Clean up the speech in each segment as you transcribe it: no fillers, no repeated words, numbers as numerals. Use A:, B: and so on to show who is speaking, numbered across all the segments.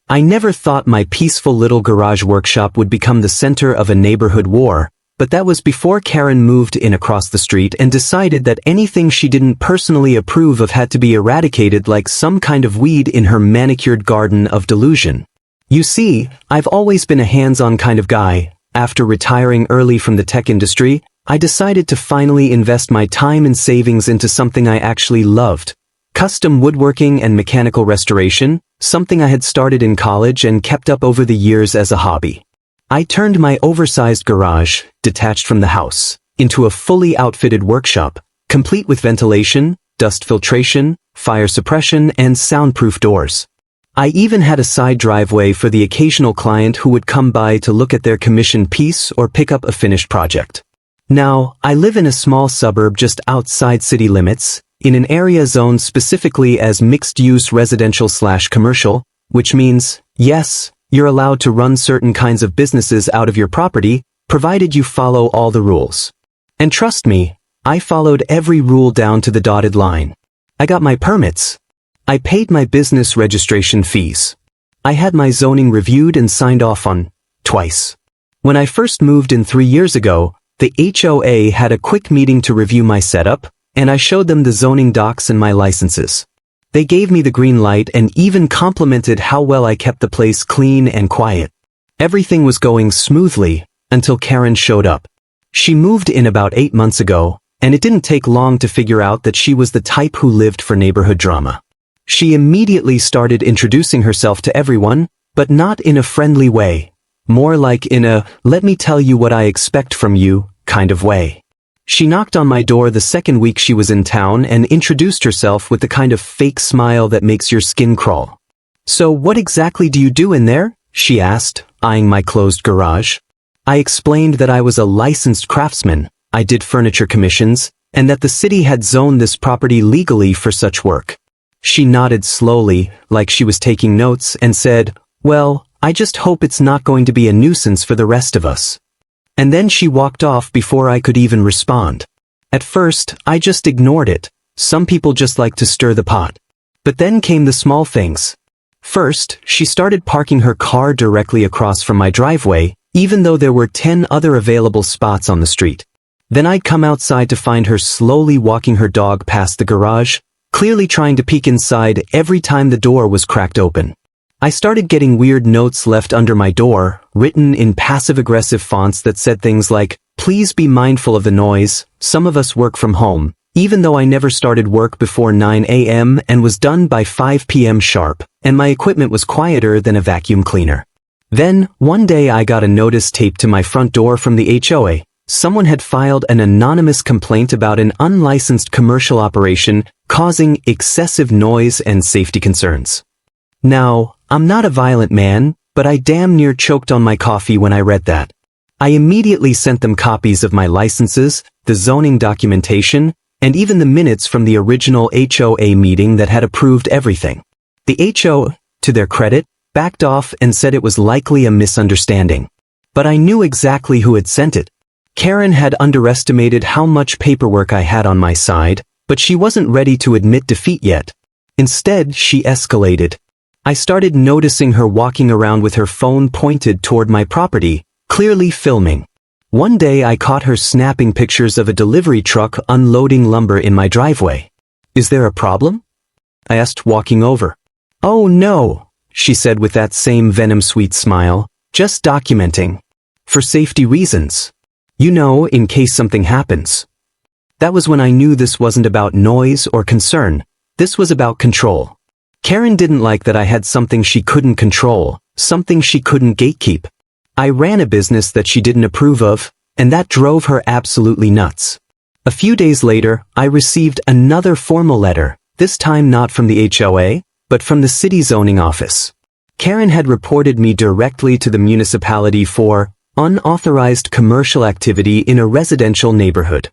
A: I never thought my peaceful little garage workshop would become the center of a neighborhood war, but that was before Karen moved in across the street and decided that anything she didn't personally approve of had to be eradicated like some kind of weed in her manicured garden of delusion. You see, I've always been a hands-on kind of guy. After retiring early from the tech industry, I decided to finally invest my time and savings into something I actually loved. Custom woodworking and mechanical restoration, something I had started in college and kept up over the years as a hobby. I turned my oversized garage, detached from the house, into a fully outfitted workshop, complete with ventilation, dust filtration, fire suppression, and soundproof doors. I even had a side driveway for the occasional client who would come by to look at their commissioned piece or pick up a finished project. Now, I live in a small suburb just outside city limits, in an area zoned specifically as mixed-use residential/commercial, which means, yes, you're allowed to run certain kinds of businesses out of your property, provided you follow all the rules. And trust me, I followed every rule down to the dotted line. I got my permits. I paid my business registration fees. I had my zoning reviewed and signed off on, twice. When I first moved in 3 years ago, the HOA had a quick meeting to review my setup, and I showed them the zoning docs and my licenses. They gave me the green light and even complimented how well I kept the place clean and quiet. Everything was going smoothly, until Karen showed up. She moved in about 8 months ago, and it didn't take long to figure out that she was the type who lived for neighborhood drama. She immediately started introducing herself to everyone, but not in a friendly way. More like in a, let me tell you what I expect from you, kind of way. She knocked on my door the second week she was in town and introduced herself with the kind of fake smile that makes your skin crawl. "So what exactly do you do in there?" she asked, eyeing my closed garage. I explained that I was a licensed craftsman, I did furniture commissions, and that the city had zoned this property legally for such work. She nodded slowly, like she was taking notes, and said, "Well, I just hope it's not going to be a nuisance for the rest of us." And then she walked off before I could even respond. At first, I just ignored it. Some people just like to stir the pot. But then came the small things. First, she started parking her car directly across from my driveway, even though there were 10 other available spots on the street. Then I'd come outside to find her slowly walking her dog past the garage, clearly trying to peek inside every time the door was cracked open. I started getting weird notes left under my door, written in passive-aggressive fonts that said things like, "Please be mindful of the noise, some of us work from home," even though I never started work before 9 a.m. and was done by 5 p.m. sharp, and my equipment was quieter than a vacuum cleaner. Then, one day I got a notice taped to my front door from the HOA. Someone had filed an anonymous complaint about an unlicensed commercial operation causing excessive noise and safety concerns. Now, I'm not a violent man, but I damn near choked on my coffee when I read that. I immediately sent them copies of my licenses, the zoning documentation, and even the minutes from the original HOA meeting that had approved everything. The HOA, to their credit, backed off and said it was likely a misunderstanding. But I knew exactly who had sent it. Karen had underestimated how much paperwork I had on my side, but she wasn't ready to admit defeat yet. Instead, she escalated. I started noticing her walking around with her phone pointed toward my property, clearly filming. One day I caught her snapping pictures of a delivery truck unloading lumber in my driveway. "Is there a problem?" I asked, walking over. "Oh no," she said with that same venom-sweet smile, "just documenting. For safety reasons. You know, in case something happens." That was when I knew this wasn't about noise or concern. This was about control. Karen didn't like that I had something she couldn't control, something she couldn't gatekeep. I ran a business that she didn't approve of, and that drove her absolutely nuts. A few days later, I received another formal letter, this time not from the HOA, but from the city zoning office. Karen had reported me directly to the municipality for unauthorized commercial activity in a residential neighborhood.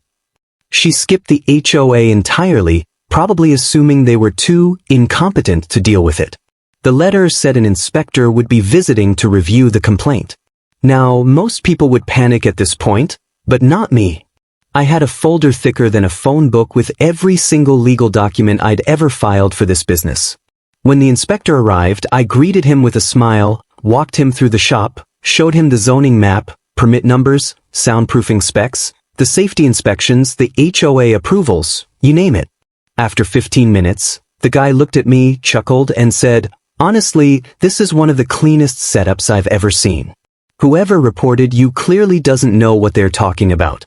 A: She skipped the HOA entirely, probably assuming they were too incompetent to deal with it. The letter said an inspector would be visiting to review the complaint. Now, most people would panic at this point, but not me. I had a folder thicker than a phone book with every single legal document I'd ever filed for this business. When the inspector arrived, I greeted him with a smile, walked him through the shop, showed him the zoning map, permit numbers, soundproofing specs, the safety inspections, the HOA approvals, you name it. After 15 minutes, the guy looked at me, chuckled, and said, "Honestly, this is one of the cleanest setups I've ever seen. Whoever reported you clearly doesn't know what they're talking about."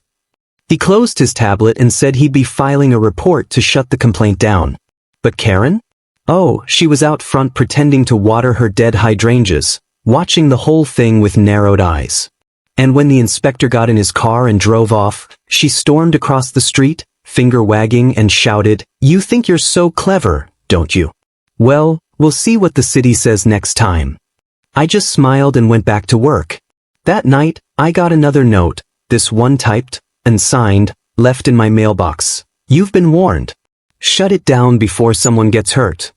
A: He closed his tablet and said he'd be filing a report to shut the complaint down. But Karen? Oh, she was out front pretending to water her dead hydrangeas, watching the whole thing with narrowed eyes. And when the inspector got in his car and drove off, she stormed across the street, finger wagging, and shouted, "You think you're so clever, don't you? Well, we'll see what the city says next time." I just smiled and went back to work. That night, I got another note, this one typed and signed, left in my mailbox. "You've been warned. Shut it down before someone gets hurt."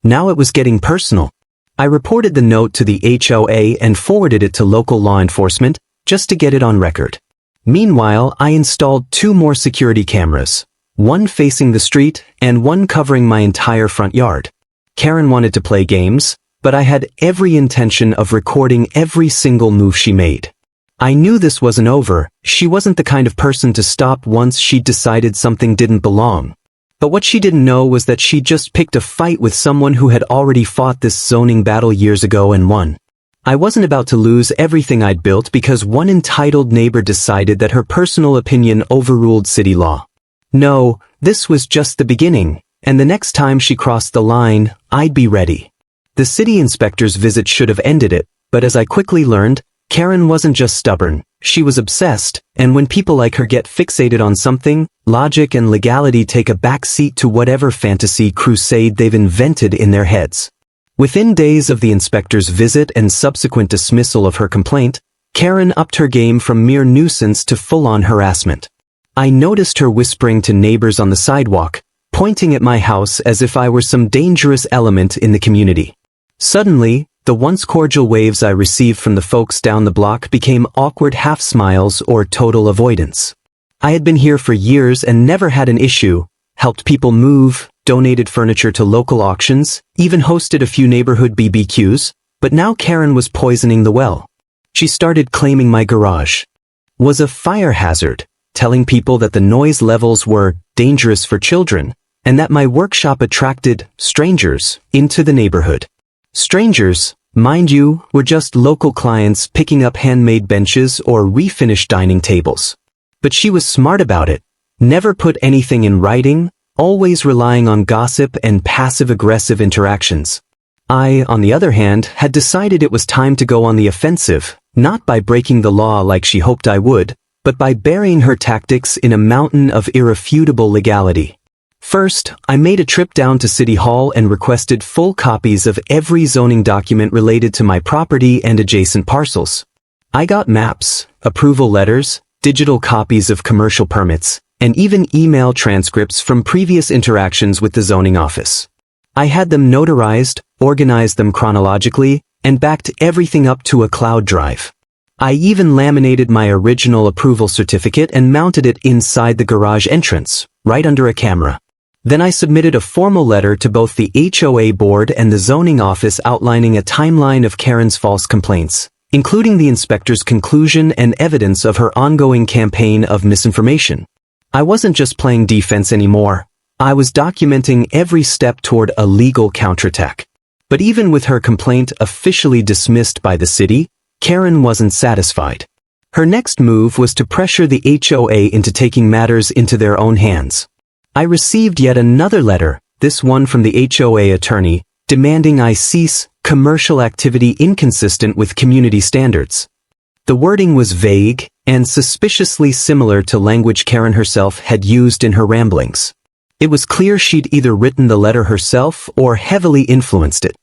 A: Now it was getting personal. I reported the note to the HOA and forwarded it to local law enforcement, just to get it on record. Meanwhile, I installed 2 more security cameras, one facing the street and one covering my entire front yard. Karen wanted to play games, but I had every intention of recording every single move she made. I knew this wasn't over. She wasn't the kind of person to stop once she'd decided something didn't belong. But what she didn't know was that she'd just picked a fight with someone who had already fought this zoning battle years ago and won. I wasn't about to lose everything I'd built because one entitled neighbor decided that her personal opinion overruled city law. No, this was just the beginning, and the next time she crossed the line, I'd be ready. The city inspector's visit should have ended it, but as I quickly learned, Karen wasn't just stubborn, she was obsessed, and when people like her get fixated on something, logic and legality take a back seat to whatever fantasy crusade they've invented in their heads. Within days of the inspector's visit and subsequent dismissal of her complaint, Karen upped her game from mere nuisance to full-on harassment. I noticed her whispering to neighbors on the sidewalk, pointing at my house as if I were some dangerous element in the community. Suddenly, the once cordial waves I received from the folks down the block became awkward half-smiles or total avoidance. I had been here for years and never had an issue, helped people move, donated furniture to local auctions, even hosted a few neighborhood BBQs, but now Karen was poisoning the well. She started claiming my garage was a fire hazard, telling people that the noise levels were dangerous for children, and that my workshop attracted strangers into the neighborhood. Strangers, mind you, were just local clients picking up handmade benches or refinished dining tables. But she was smart about it, never put anything in writing, always relying on gossip and passive-aggressive interactions. I, on the other hand, had decided it was time to go on the offensive, not by breaking the law like she hoped I would, but by burying her tactics in a mountain of irrefutable legality. First, I made a trip down to City Hall and requested full copies of every zoning document related to my property and adjacent parcels. I got maps, approval letters, digital copies of commercial permits, and even email transcripts from previous interactions with the zoning office. I had them notarized, organized them chronologically, and backed everything up to a cloud drive. I even laminated my original approval certificate and mounted it inside the garage entrance, right under a camera. Then I submitted a formal letter to both the HOA board and the zoning office outlining a timeline of Karen's false complaints, including the inspector's conclusion and evidence of her ongoing campaign of misinformation. I wasn't just playing defense anymore. I was documenting every step toward a legal counterattack. But even with her complaint officially dismissed by the city, Karen wasn't satisfied. Her next move was to pressure the HOA into taking matters into their own hands. I received yet another letter, this one from the HOA attorney, demanding I cease commercial activity inconsistent with community standards. The wording was vague and suspiciously similar to language Karen herself had used in her ramblings. It was clear she'd either written the letter herself or heavily influenced it.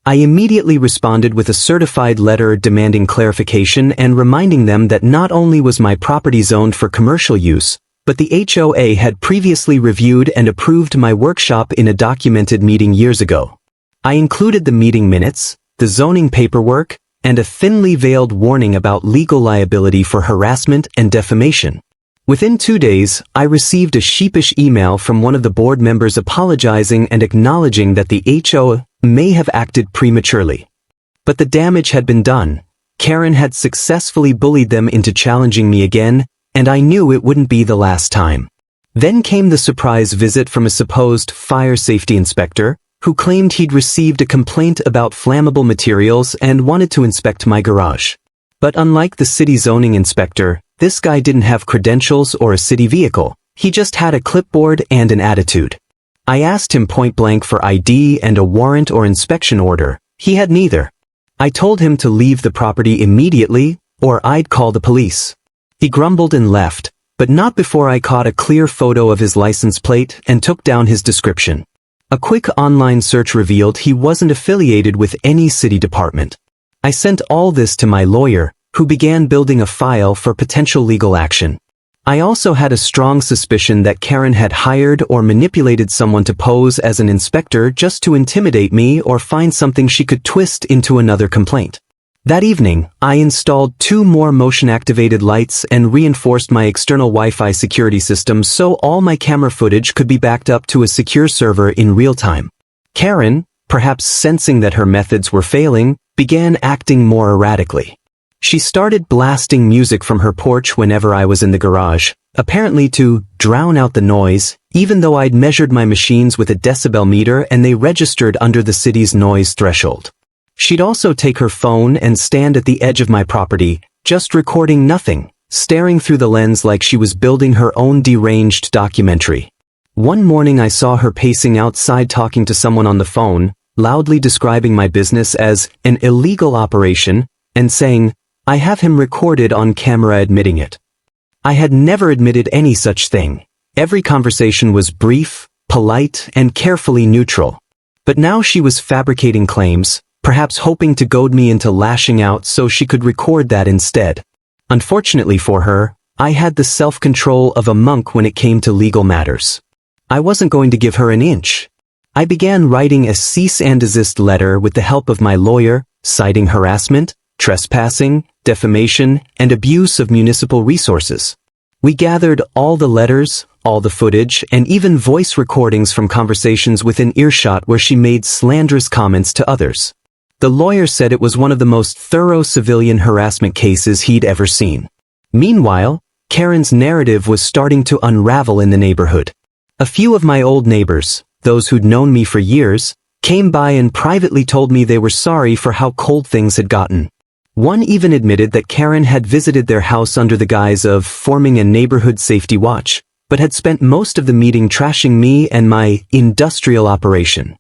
A: I immediately responded with a certified letter demanding clarification and reminding them that not only was my property zoned for commercial use, but the HOA had previously reviewed and approved my workshop in a documented meeting years ago. I included the meeting minutes, the zoning paperwork, and a thinly veiled warning about legal liability for harassment and defamation. Within 2 days, I received a sheepish email from one of the board members apologizing and acknowledging that the HOA may have acted prematurely. But the damage had been done. Karen had successfully bullied them into challenging me again, and I knew it wouldn't be the last time. Then came the surprise visit from a supposed fire safety inspector, who claimed he'd received a complaint about flammable materials and wanted to inspect my garage. But unlike the city zoning inspector, this guy didn't have credentials or a city vehicle. He just had a clipboard and an attitude. I asked him point blank for ID and a warrant or inspection order. He had neither. I told him to leave the property immediately, or I'd call the police. He grumbled and left, but not before I caught a clear photo of his license plate and took down his description. A quick online search revealed he wasn't affiliated with any city department. I sent all this to my lawyer, who began building a file for potential legal action. I also had a strong suspicion that Karen had hired or manipulated someone to pose as an inspector just to intimidate me or find something she could twist into another complaint. That evening, I installed 2 more motion-activated lights and reinforced my external Wi-Fi security system so all my camera footage could be backed up to a secure server in real time. Karen, perhaps sensing that her methods were failing, began acting more erratically. She started blasting music from her porch whenever I was in the garage, apparently to drown out the noise, even though I'd measured my machines with a decibel meter and they registered under the city's noise threshold. She'd also take her phone and stand at the edge of my property, just recording nothing, staring through the lens like she was building her own deranged documentary. One morning I saw her pacing outside talking to someone on the phone, loudly describing my business as an illegal operation, and saying, "I have him recorded on camera admitting it." I had never admitted any such thing. Every conversation was brief, polite, and carefully neutral. But now she was fabricating claims, perhaps hoping to goad me into lashing out so she could record that instead. Unfortunately for her, I had the self-control of a monk when it came to legal matters. I wasn't going to give her an inch. I began writing a cease and desist letter with the help of my lawyer, citing harassment, trespassing, defamation, and abuse of municipal resources. We gathered all the letters, all the footage, and even voice recordings from conversations within earshot where she made slanderous comments to others. The lawyer said it was one of the most thorough civilian harassment cases he'd ever seen. Meanwhile, Karen's narrative was starting to unravel in the neighborhood. A few of my old neighbors, those who'd known me for years, came by and privately told me they were sorry for how cold things had gotten. One even admitted that Karen had visited their house under the guise of forming a neighborhood safety watch, but had spent most of the meeting trashing me and my industrial operation.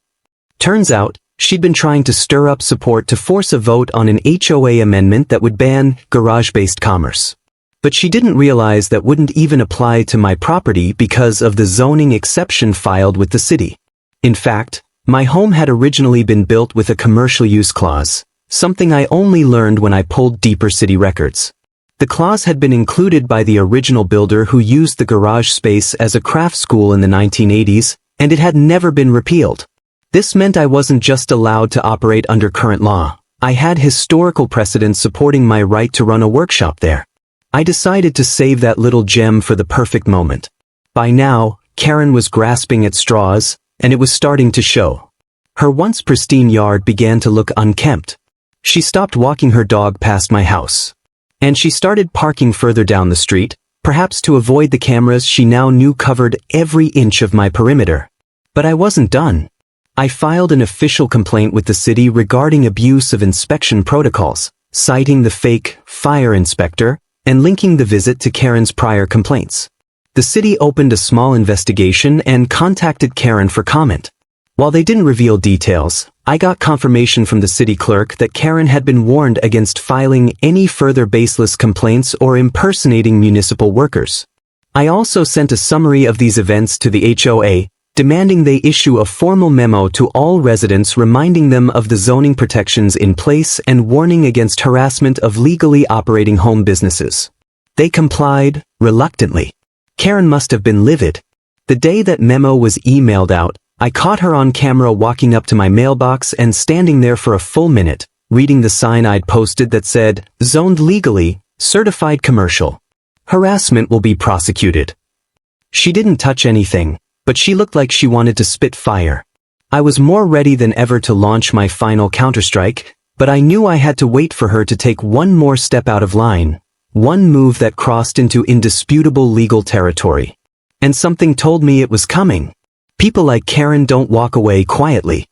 A: Turns out, she'd been trying to stir up support to force a vote on an HOA amendment that would ban garage-based commerce. But she didn't realize that wouldn't even apply to my property because of the zoning exception filed with the city. In fact, my home had originally been built with a commercial use clause, something I only learned when I pulled deeper city records. The clause had been included by the original builder who used the garage space as a craft school in the 1980s, and it had never been repealed. This meant I wasn't just allowed to operate under current law. I had historical precedent supporting my right to run a workshop there. I decided to save that little gem for the perfect moment. By now, Karen was grasping at straws, and it was starting to show. Her once pristine yard began to look unkempt. She stopped walking her dog past my house. And she started parking further down the street, perhaps to avoid the cameras she now knew covered every inch of my perimeter. But I wasn't done. I filed an official complaint with the city regarding abuse of inspection protocols, citing the fake fire inspector and linking the visit to Karen's prior complaints. The city opened a small investigation and contacted Karen for comment. While they didn't reveal details, I got confirmation from the city clerk that Karen had been warned against filing any further baseless complaints or impersonating municipal workers. I also sent a summary of these events to the HOA, demanding they issue a formal memo to all residents reminding them of the zoning protections in place and warning against harassment of legally operating home businesses. They complied, reluctantly. Karen must have been livid. The day that memo was emailed out, I caught her on camera walking up to my mailbox and standing there for a full minute, reading the sign I'd posted that said, "Zoned legally, certified commercial. Harassment will be prosecuted." She didn't touch anything, but she looked like she wanted to spit fire. I was more ready than ever to launch my final counterstrike, but I knew I had to wait for her to take one more step out of line, one move that crossed into indisputable legal territory. And something told me it was coming. People like Karen don't walk away quietly.